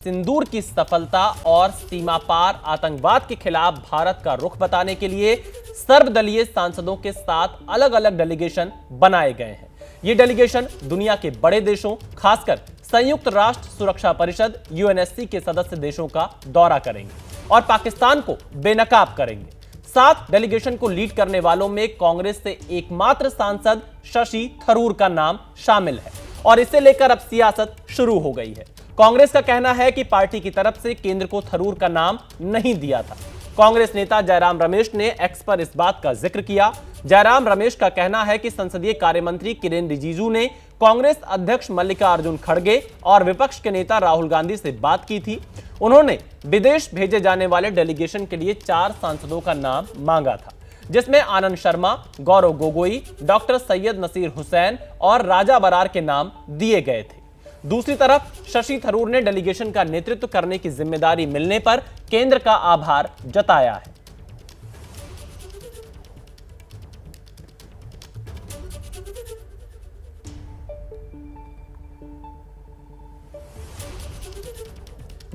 सिंदूर की सफलता और सीमा पार आतंकवाद के खिलाफ भारत का रुख बताने के लिए सर्वदलीय सांसदों के साथ अलग अलग डेलीगेशन बनाए गए हैं। ये डेलीगेशन दुनिया के बड़े देशों, खासकर संयुक्त राष्ट्र सुरक्षा परिषद यूएनएससी के सदस्य देशों का दौरा करेंगे और पाकिस्तान को बेनकाब करेंगे। साथ डेलीगेशन को लीड करने वालों में कांग्रेस से एकमात्र सांसद शशि थरूर का नाम शामिल है और इसे लेकर अब सियासत शुरू हो गई है। कांग्रेस का कहना है कि पार्टी की तरफ से केंद्र को थरूर का नाम नहीं दिया था। कांग्रेस नेता जयराम रमेश ने एक्स पर इस बात का जिक्र किया। जयराम रमेश का कहना है कि संसदीय कार्य मंत्री किरेन रिजिजू ने कांग्रेस अध्यक्ष मल्लिकार्जुन खड़गे और विपक्ष के नेता राहुल गांधी से बात की थी। उन्होंने विदेश भेजे जाने वाले डेलीगेशन के लिए 4 सांसदों का नाम मांगा था, जिसमें आनंद शर्मा, गौरव गोगोई, डॉक्टर सैयद नसीर हुसैन और राजा बरार के नाम दिए गए थे। दूसरी तरफ शशि थरूर ने डेलीगेशन का नेतृत्व करने की जिम्मेदारी मिलने पर केंद्र का आभार जताया है।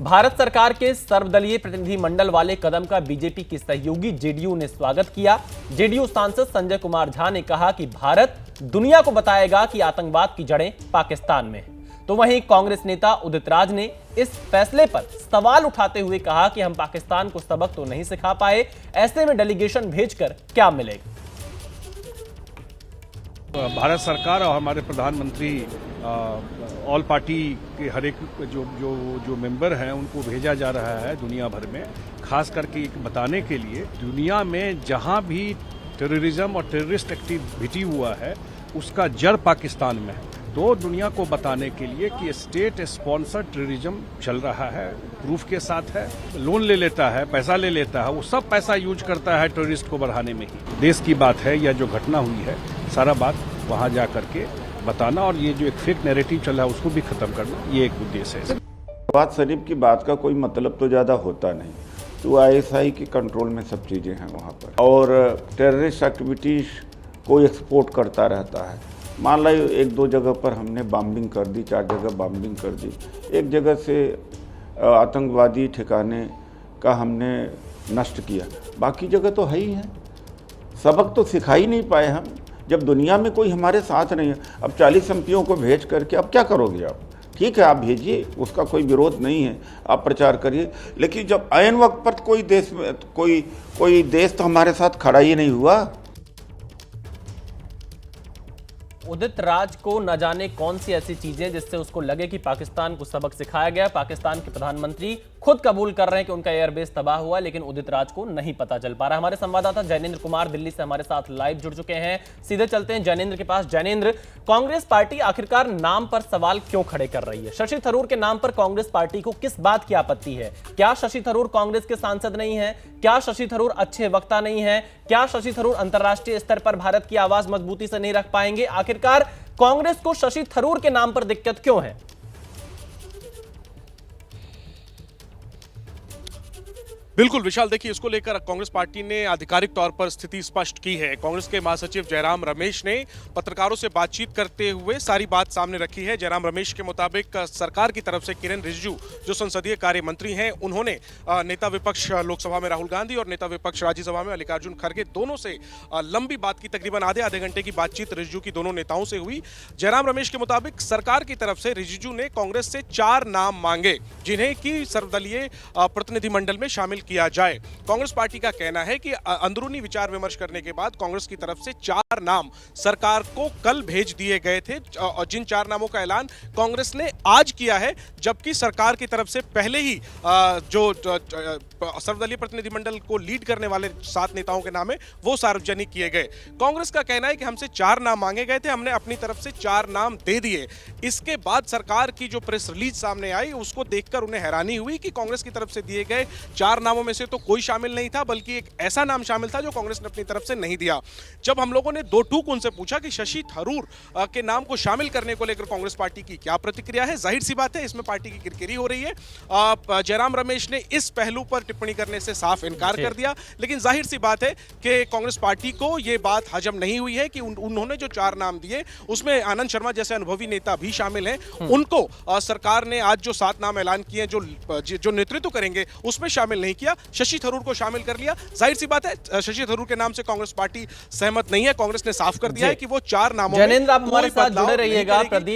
भारत सरकार के सर्वदलीय प्रतिनिधि मंडल वाले कदम का बीजेपी की सहयोगी जेडीयू ने स्वागत किया। जेडीयू सांसद संजय कुमार झा ने कहा कि भारत दुनिया को बताएगा कि आतंकवाद की जड़ें पाकिस्तान में हैं। तो वहीं कांग्रेस नेता उदित राज ने इस फैसले पर सवाल उठाते हुए कहा कि हम पाकिस्तान को सबक तो नहीं सिखा पाए, ऐसे में डेलीगेशन भेजकर क्या मिलेगा। भारत सरकार और हमारे प्रधानमंत्री ऑल पार्टी के हर एक जो मेंबर हैं उनको भेजा जा रहा है दुनिया भर में, खास करके एक बताने के लिए दुनिया में जहां भी टेररिज्म और टेररिस्ट एक्टिविटी हुआ है उसका जड़ पाकिस्तान में है। तो दुनिया को बताने के लिए कि स्टेट स्पॉन्सर्ड टेररिज्म चल रहा है, प्रूफ के साथ है, लोन ले लेता है, पैसा ले लेता है, वो सब पैसा यूज करता है टेररिस्ट को बढ़ाने में ही। देश की बात है या जो घटना हुई है, सारा बात वहां जा करके बताना और ये जो एक फेक नैरेटिव चल रहा है उसको भी खत्म करना, ये एक उद्देश्य है। नवाज शरीफ की बात का कोई मतलब तो ज़्यादा होता नहीं, तो आईएसआई के कंट्रोल में सब चीज़ें हैं वहाँ पर, और टेररिस्ट एक्टिविटीज़ को एक्सपोर्ट करता रहता है। मान लो 1-2 जगह पर हमने बॉम्बिंग कर दी, 4 जगह बॉम्बिंग कर दी, एक जगह से आतंकवादी ठिकाने का हमने नष्ट किया, बाकी जगह तो है ही है। सबक तो सिखा ही नहीं पाए हम, जब दुनिया में कोई हमारे साथ नहीं है। अब 40 एमपीओं को भेज करके अब क्या करोगे आप? ठीक है, आप भेजिए, उसका कोई विरोध नहीं है, आप प्रचार करिए, लेकिन जब ऐन वक्त पर कोई देश तो हमारे साथ खड़ा ही नहीं हुआ। उदित राज को न जाने कौन सी ऐसी चीजें जिससे उसको लगे कि पाकिस्तान को सबक सिखाया गया। पाकिस्तान के प्रधानमंत्री खुद कबूल कर रहे हैं कि उनका एयरबेस तबाह हुआ, लेकिन उदित राज को नहीं पता चल पा रहा। हमारे संवाददाता जैनेंद्र कुमार दिल्ली से हमारे साथ लाइव जुड़ चुके हैं। सीधे चलते हैं जैनेंद्र के पास। जैनेंद्र, कांग्रेस पार्टी आखिरकार नाम पर सवाल क्यों खड़े कर रही है? शशि थरूर के नाम पर कांग्रेस पार्टी को किस बात की आपत्ति है? क्या शशि थरूर कांग्रेस के सांसद नहीं है? क्या शशि थरूर अच्छे वक्ता नहीं है? क्या शशि थरूर अंतर्राष्ट्रीय स्तर पर भारत की आवाज मजबूती से नहीं रख पाएंगे? आखिरकार कांग्रेस को शशि थरूर के नाम पर दिक्कत क्यों है? बिल्कुल विशाल, देखिए इसको लेकर कांग्रेस पार्टी ने आधिकारिक तौर पर स्थिति स्पष्ट की है। कांग्रेस के महासचिव जयराम रमेश ने पत्रकारों से बातचीत करते हुए सारी बात सामने रखी है। जयराम रमेश के मुताबिक सरकार की तरफ से किरेन रिजिजू जो संसदीय कार्य मंत्री हैं, उन्होंने नेता विपक्ष लोकसभा में राहुल गांधी और नेता विपक्ष राज्यसभा में मल्लिकार्जुन खड़गे दोनों से लंबी बात की, तकरीबन आधे घंटे की बातचीत रिजिजू की दोनों नेताओं से हुई। जयराम रमेश के मुताबिक सरकार की तरफ से रिजिजू ने कांग्रेस से 4 नाम मांगे, जिन्हें कि सर्वदलीय प्रतिनिधिमंडल में शामिल किया जाए। कांग्रेस पार्टी का कहना है कि अंदरूनी विचार विमर्श करने के बाद कांग्रेस की तरफ से 4 नाम सरकार को कल भेज दिए गए थे, और जिन 4 नामों का ऐलान कांग्रेस ने आज किया है, जबकि सरकार की तरफ से पहले ही जो सर्वदलीय प्रतिनिधिमंडल को लीड करने वाले 7 नेताओं के नाम है वो सार्वजनिक किए गए। कांग्रेस का कहना है कि हमसे 4 नाम मांगे गए थे, हमने अपनी तरफ से 4 नाम दे दिए। इसके बाद सरकार की जो प्रेस रिलीज सामने आई उसको देखकर उन्हें हैरानी हुई कि कांग्रेस की तरफ से दिए गए 4 नामों नामों में से तो कोई शामिल नहीं था, बल्कि एक ऐसा नाम शामिल था जो कांग्रेस ने अपनी तरफ से नहीं दिया। जब हम लोगों ने दो टूक उनसे पूछा कि शशि थरूर के नाम को शामिल करने को लेकर कांग्रेस पार्टी की क्या प्रतिक्रिया है, जाहिर सी बात है इसमें पार्टी की किरकिरी हो रही है। जयराम रमेश ने इस पहलू पर टिप्पणी करने से साफ इनकार कर दिया, लेकिन जाहिर सी बात है कि कांग्रेस पार्टी को यह बात हजम नहीं हुई है कि उन्होंने जो 4 नाम दिए उसमें आनंद शर्मा जैसे अनुभवी नेता भी शामिल हैं। उनको सरकार ने आज जो 7 नाम ऐलान किए जो नेतृत्व करेंगे उसमें शामिल नहीं किया, शशि थरूर को शामिल कर लिया। जाहिर सी बात है शशि थरूर के नाम से कांग्रेस पार्टी सहमत नहीं है। कांग्रेस ने साफ कर दिया है कि वो 4 नामों में जैनेंद्र, आप हमारे कोई साथ बदलाव जुड़े नहीं रहिएगा। करेगी। प्रदीप